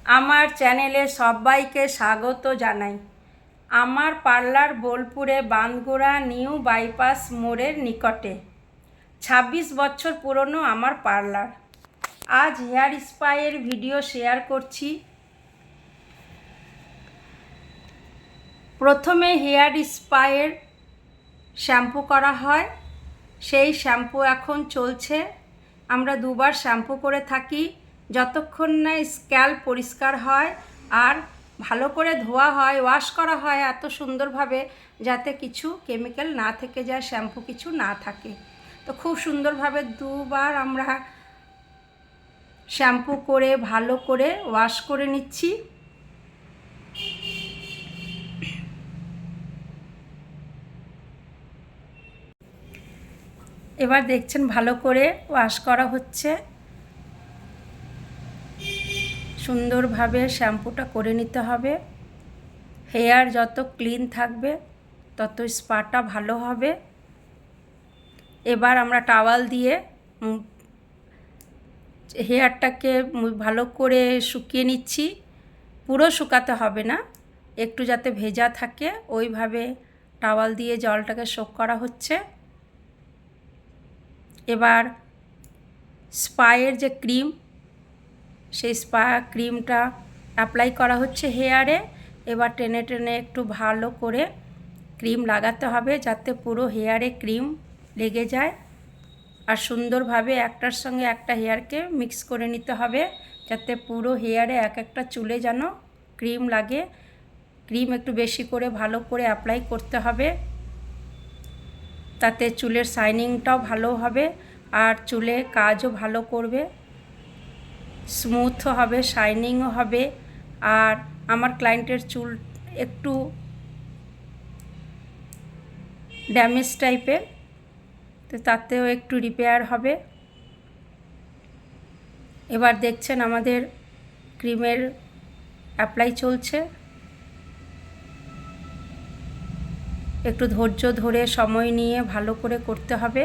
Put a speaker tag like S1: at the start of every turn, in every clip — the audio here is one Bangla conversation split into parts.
S1: আমার চ্যানেলে সবাইকে স্বাগত জানাই। আমার পার্লার বোলপুরে বাঁধগোড়া নিউ বাইপাস মোড়ের নিকটে। ২৬ বছর পুরনো আমার পার্লার। আজ হেয়ার স্পায়ের ভিডিও শেয়ার করছি। প্রথমে হেয়ার স্পায়ের শ্যাম্পু করা হয়, সেই শ্যাম্পু এখন চলছে। আমরা দুবার শ্যাম্পু করে থাকি, যতক্ষণ না স্ক্যাল্প পরিষ্কার হয় আর ভালো করে ধোয়া হয়, ওয়াশ করা হয় এত সুন্দরভাবে যাতে কিছু কেমিক্যাল না থেকে যায়, শ্যাম্পু কিছু না থাকে। তো খুব সুন্দরভাবে দুবার আমরা শ্যাম্পু করে ভালো করে ওয়াশ করে নিচ্ছি। এবার দেখছেন ভালো করে ওয়াশ করা হচ্ছে। সুন্দরভাবে শ্যাম্পুটা করে নিতে হবে। হেয়ার যত ক্লিন থাকবে তত স্পাটা ভালো হবে। এবার আমরা টাওয়াল দিয়ে হেয়ারটাকে ভালো করে শুকিয়ে নিচ্ছি। পুরো শুকাতে হবে না, একটু যাতে ভেজা থাকে ওইভাবে টাওয়াল দিয়ে জলটাকে সোক করা হচ্ছে। এবার স্পায়ের যে ক্রিম, সেই স্পা ক্রিমটা অ্যাপ্লাই করা হচ্ছে হেয়ারে। এবার টেনে টেনে একটু ভালো করে ক্রিম লাগাতে হবে যাতে পুরো হেয়ারে ক্রিম লেগে যায়। আর সুন্দরভাবে একটার সঙ্গে একটা হেয়ারকে মিক্স করে নিতে হবে যাতে পুরো হেয়ারে এক একটা চুলে যেন ক্রিম লাগে। ক্রিম একটু বেশি করে ভালো করে অ্যাপ্লাই করতে হবে, তাতে চুলের শাইনিংটাও ভালো হবে আর চুলে কাজও ভালো করবে, স্মুথও হবে, শাইনিংও হবে। আর আমার ক্লায়েন্টের চুল একটু ড্যামেজ টাইপের, তো তাতেও একটু রিপেয়ার হবে। এবার দেখছেন আমাদের ক্রিমের অ্যাপ্লাই চলছে। একটু ধৈর্য ধরে সময় নিয়ে ভালো করে করতে হবে।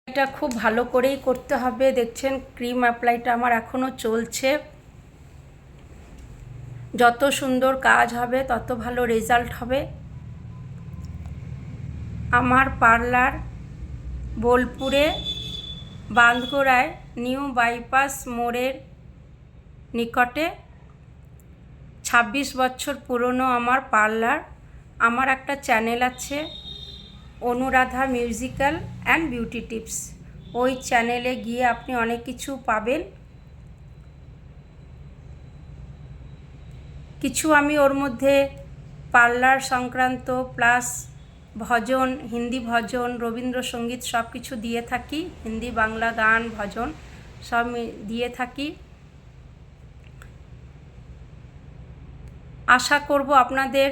S1: এটা খুব ভালো করেই করতে হবে। দেখছেন ক্রিম অ্যাপ্লাইটা আমার এখনও চলছে। যত সুন্দর কাজ হবে তত ভালো রেজাল্ট হবে। আমার পার্লার বোলপুরে বাঁধগোড়ায় নিউ বাইপাস মোড়ের নিকটে। ২৬ বছর পুরনো আমার পার্লার। আমার একটা চ্যানেল আছে, Anuradha musical and beauty tips. ওই চ্যানেলে গিয়ে আপনি অনেক কিছু পাবেন। কিছু আমি ওর মধ্যে পার্লার সংক্রান্ত প্লাস ভজন, হিন্দি ভজন, রবীন্দ্রসঙ্গীত সব কিছু দিয়ে থাকি। হিন্দি বাংলা গান ভজন সব দিয়ে থাকি। আশা করব আপনাদের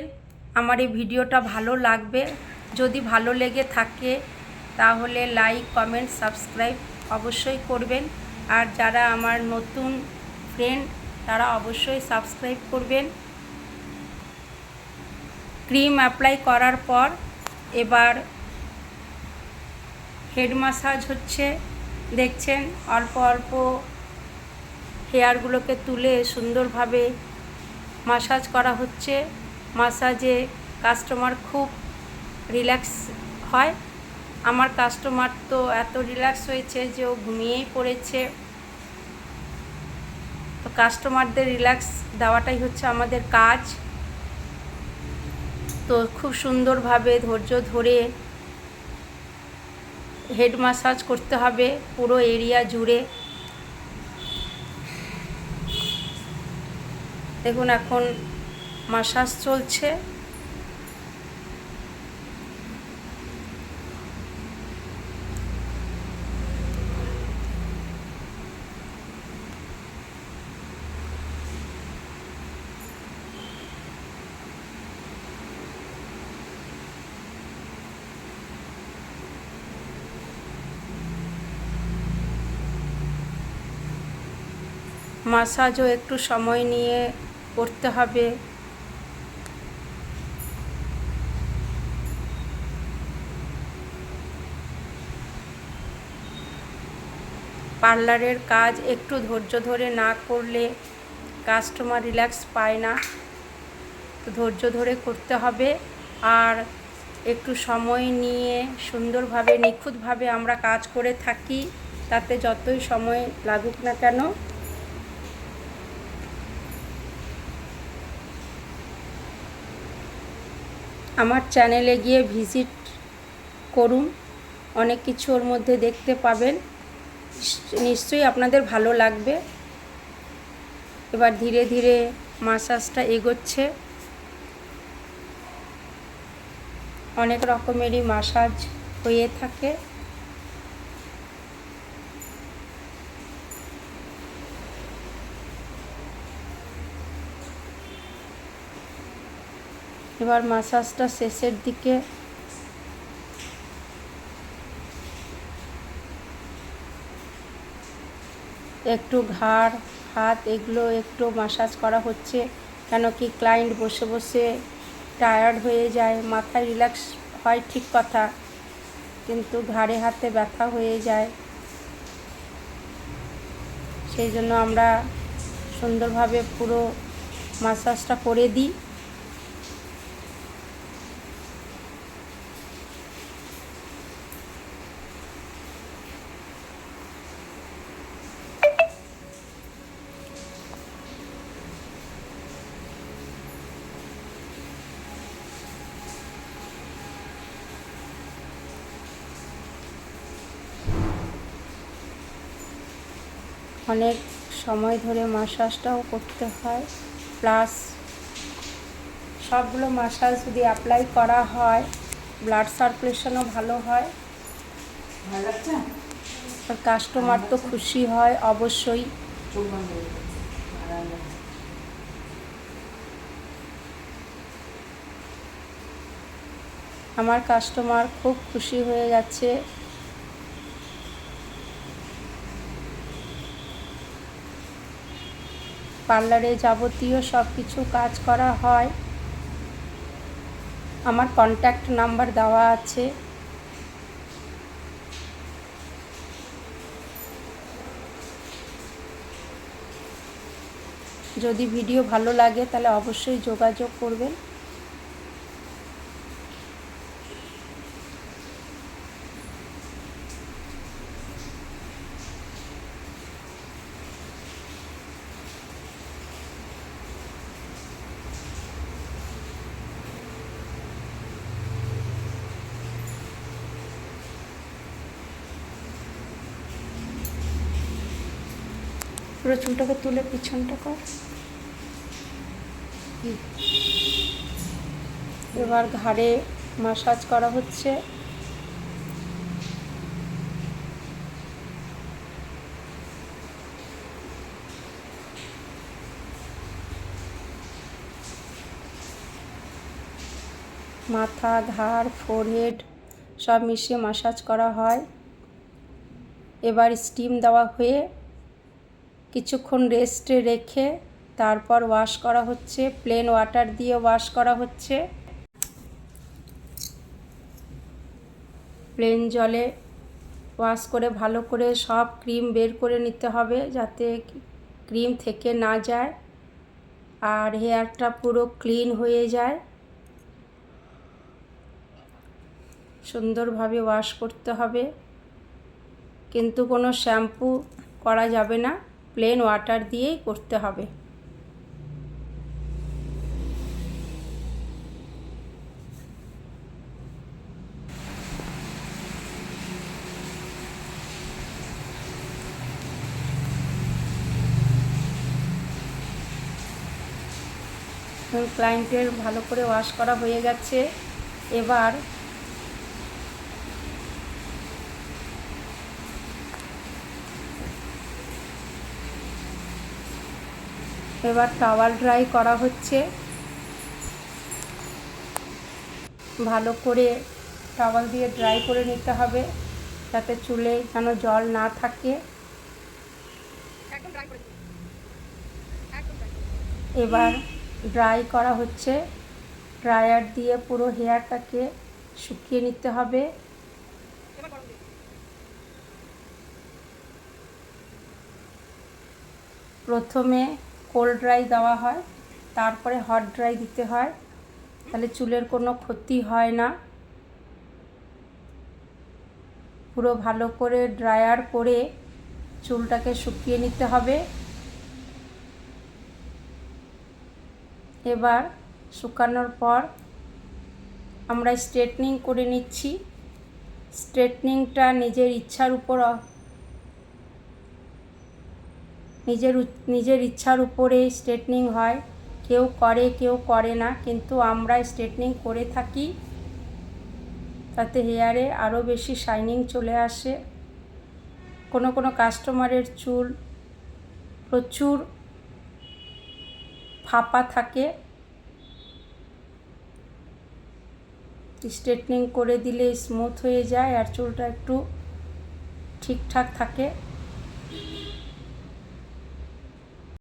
S1: আমার এই ভিডিওটা ভালো লাগবে। যদি ভালো লেগে থাকে তাহলে লাইক, কমেন্ট, সাবস্ক্রাইব অবশ্যই করবেন। আর যারা আমার নতুন ফ্রেন্ড তারা অবশ্যই সাবস্ক্রাইব করবেন। ক্রিম অ্যাপ্লাই করার পর এবার হেড ম্যাসাজ হচ্ছে। দেখছেন অল্প অল্প হেয়ারগুলোকে তুলে সুন্দরভাবে ম্যাসাজ করা হচ্ছে। ম্যাসাজে কাস্টমার খুব রিল্যাক্স হয়। আমার কাস্টমার তো এত রিল্যাক্স হয়েছে যে ও ঘুমিয়েই পড়েছে। তো কাস্টমারদের রিল্যাক্স দেওয়াটাই হচ্ছে আমাদের কাজ। তো খুব সুন্দরভাবে ধৈর্য ধরে হেড ম্যাসাজ করতে হবে পুরো এরিয়া জুড়ে। দেখুন এখন ম্যাসাজ চলছে। ম্যাসাজও একটু সময় নিয়ে করতে হবে। পার্লারের কাজ একটু ধৈর্য ধরে না করলে কাস্টমার রিল্যাক্স পায় না, তো ধৈর্য ধরে করতে হবে। আর একটু সময় নিয়ে সুন্দরভাবে নিখুঁতভাবে আমরা কাজ করে থাকি, তাতে যতই সময় লাগুক না কেন। আমার চ্যানেলে গিয়ে ভিজিট করুন, অনেক কিছু ওর মধ্যে দেখতে পাবেন, নিশ্চয়ই আপনাদের ভালো লাগবে। এবার ধীরে ধীরে মাসাজটা এগোচ্ছে। অনেক রকমেরই মাসাজ হয়ে থাকে। এবার মাসাজটা শেষের দিকে। একটু ঘাড়, হাত এগুলো একটু মাসাজ করা হচ্ছে, কেন কি ক্লায়েন্ট বসে বসে টায়ার্ড হয়ে যায়। মাথায় রিল্যাক্স হয় ঠিক কথা, কিন্তু ঘাড়ে হাতে ব্যথা হয়ে যায়। সেই জন্য আমরা সুন্দরভাবে পুরো মাসাজটা করে দিই। অনেক সময় ধরে মাসাজটাও করতে হয়, প্লাস সবগুলো মাসাজ যদি অ্যাপ্লাই করা হয় ব্লাড সার্কুলেশনও ভালো হয়। আর কাস্টমার তো খুশি হয় অবশ্যই। আমার কাস্টমার খুব খুশি হয়ে গেছে। পার্লারে যাবতীয় সব কিছু কাজ করা হয়। আমার কন্ট্যাক্ট নাম্বার দেওয়া আছে। যদি ভিডিও ভালো লাগে তাহলে অবশ্যই যোগাযোগ করবেন। পুরো চুলটাকে তুলে পিছনটা কর। এবার ঘাড়ে মাসাজ করা হচ্ছে। মাথা, ঘাড়, ফোরহেড সব মিশিয়ে মাসাজ করা হয়। এবার স্টিম দেওয়া হয়ে কিছুক্ষণ রেস্টে রেখে তারপর ওয়াশ করা হচ্ছে। প্লেন ওয়াটার দিয়ে ওয়াশ করা হচ্ছে। প্লেন জলে ওয়াশ করে ভালো করে সব ক্রিম বের করে নিতে হবে, যাতে ক্রিম থেকে না যায় আর হেয়ারটা পুরো ক্লিন হয়ে যায়। সুন্দরভাবে ওয়াশ করতে হবে, কিন্তু কোনো শ্যাম্পু করা যাবে না, প্লেন ওয়াটার দিয়েই করতে হবে। ক্লায়েন্টের ভালো করে ওয়াশ করা হয়ে গেছে। এবার টাওয়াল ড্রাই করা হচ্ছে। ভালো করে টাওয়াল দিয়ে ড্রাই করে নিতে হবে, যাতে চুলে যেন জল না থাকে। এবার ড্রাই করা হচ্ছে। ড্রায়ার দিয়ে পুরো হেয়ারটাকে শুকিয়ে নিতে হবে। প্রথমে কোল্ড ড্রাই দেওয়া হয়, তারপরে হট ড্রাই দিতে হয়, তাহলে চুলের কোনো ক্ষতি হয় না। পুরো ভালো করে ড্রায়ার করে চুলটাকে শুকিয়ে নিতে হবে। এবার শুকানোর পর আমরা স্ট্রেটনিং করে নিচ্ছি। স্ট্রেটনিংটা নিজের ইচ্ছার উপরে স্ট্রেটনিং হয়, কেউ করে কেউ করে না, কিন্তু আমরা স্ট্রেটনিং করে থাকি, তাতে হেয়ারে আরও বেশি শাইনিং চলে আসে। কোনো কোনো কাস্টমারের চুল প্রচুর ফাঁপা থাকে, স্ট্রেটনিং করে দিলে স্মুথ হয়ে যায় আর চুলটা একটু ঠিকঠাক থাকে।